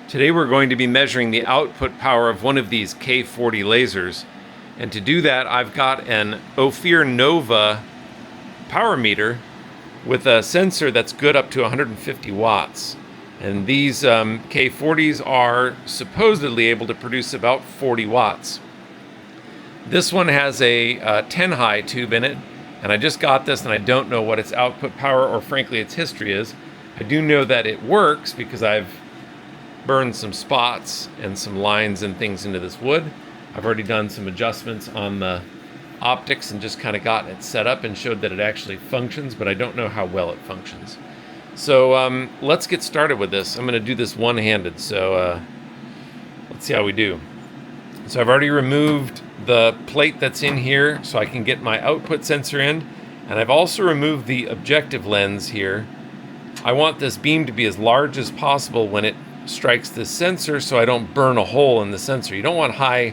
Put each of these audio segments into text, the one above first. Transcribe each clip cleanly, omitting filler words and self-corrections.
Today we're going to be measuring the output power of one of these K40 lasers. And to do that, I've got an Ophir Nova power meter with a sensor that's good up to 150 watts. And these K40s are supposedly able to produce about 40 watts. This one has a 10 high tube in it, and I just got this and I don't know what its output power or frankly its history is. I do know that it works because I've burned some spots and some lines and things into this wood. I've already done some adjustments on the optics and just kind of gotten it set up and showed that it actually functions, but I don't know how well it functions. So let's get started with this. I'm going to do this one-handed, so let's see how we do. So I've already removed the plate that's in here so I can get my output sensor in, and I've also removed the objective lens here. I want this beam to be as large as possible when it strikes this sensor so I don't burn a hole in the sensor. You don't want high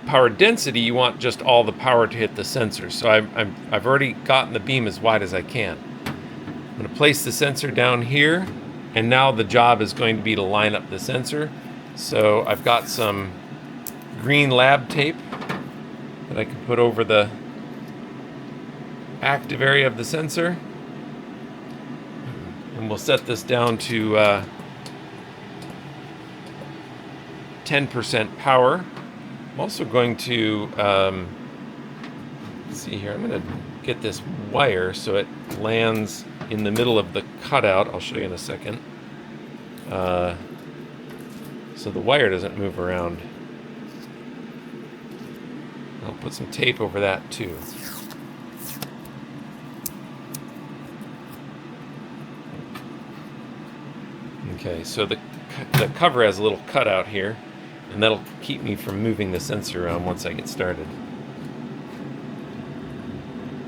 power density, you want just all the power to hit the sensor. So I've already gotten the beam as wide as I can. I'm going to place the sensor down here, and now the job is going to be to line up the sensor. So I've got some green lab tape that I can put over the active area of the sensor. And we'll set this down to 10% power. I'm also going to, let's see here, I'm going to get this wire so it lands in the middle of the cutout. I'll show you in a second. So the wire doesn't move around. I'll put some tape over that too. Okay, so the cover has a little cutout here, and that'll keep me from moving the sensor around once I get started.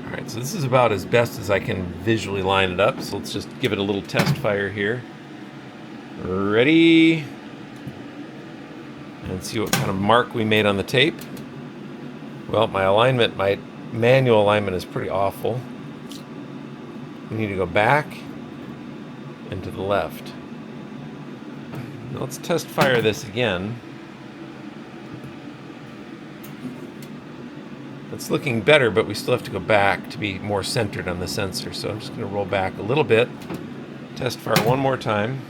Alright, so this is about as best as I can visually line it up, so let's just give it a little test fire here. Ready? And see what kind of mark we made on the tape. Well, my manual alignment is pretty awful. We need to go back and to the left. Now let's test fire this again. It's looking better, but we still have to go back to be more centered on the sensor. So I'm just going to roll back a little bit, test fire one more time.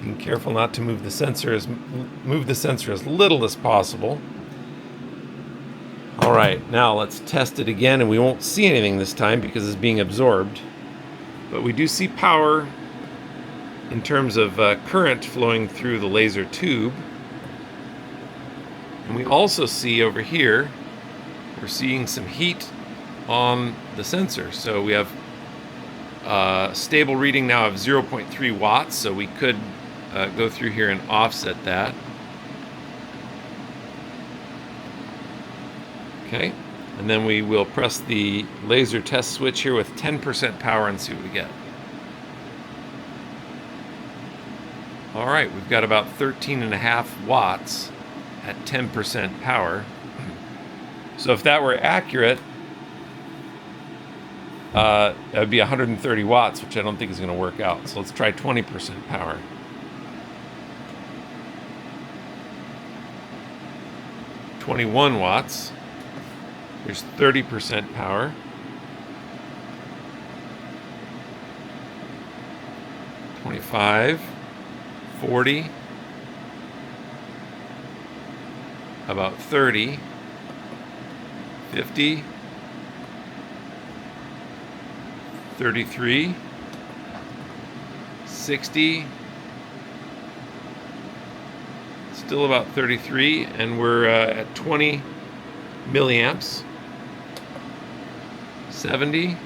Being careful not to move the sensor as little as possible. All right, now let's test it again, and we won't see anything this time because it's being absorbed. But we do see power in terms of current flowing through the laser tube. And we also see over here, we're seeing some heat on the sensor. So we have a stable reading now of 0.3 watts, so we could go through here and offset that. Okay, and then we will press the laser test switch here with 10% power and see what we get. All right, we've got about 13.5 watts at 10% power. So if that were accurate, that would be 130 watts, which I don't think is going to work out. So let's try 20% power. $21 watts. There's 30% power. 25, 40, about 30, 50, 33, 60, still about 33, and we're at 20 milliamps. 70,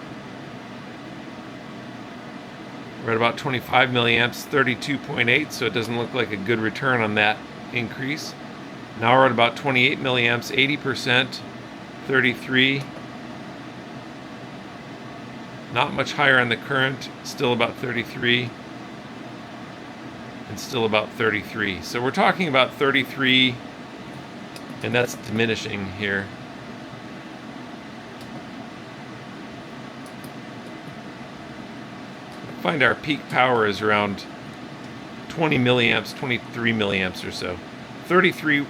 we're at about 25 milliamps, 32.8, so it doesn't look like a good return on that increase. Now we're at about 28 milliamps, 80%, 33. Not much higher on the current, still about 33, and still about 33. So we're talking about 33, and that's diminishing here. find our peak power is around 20 milliamps, 23 milliamps or so. 33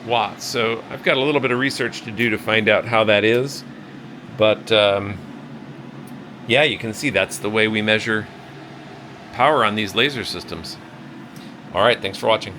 watts. So I've got a little bit of research to do to find out how that is. But yeah, you can see that's the way we measure power on these laser systems. All right, thanks for watching.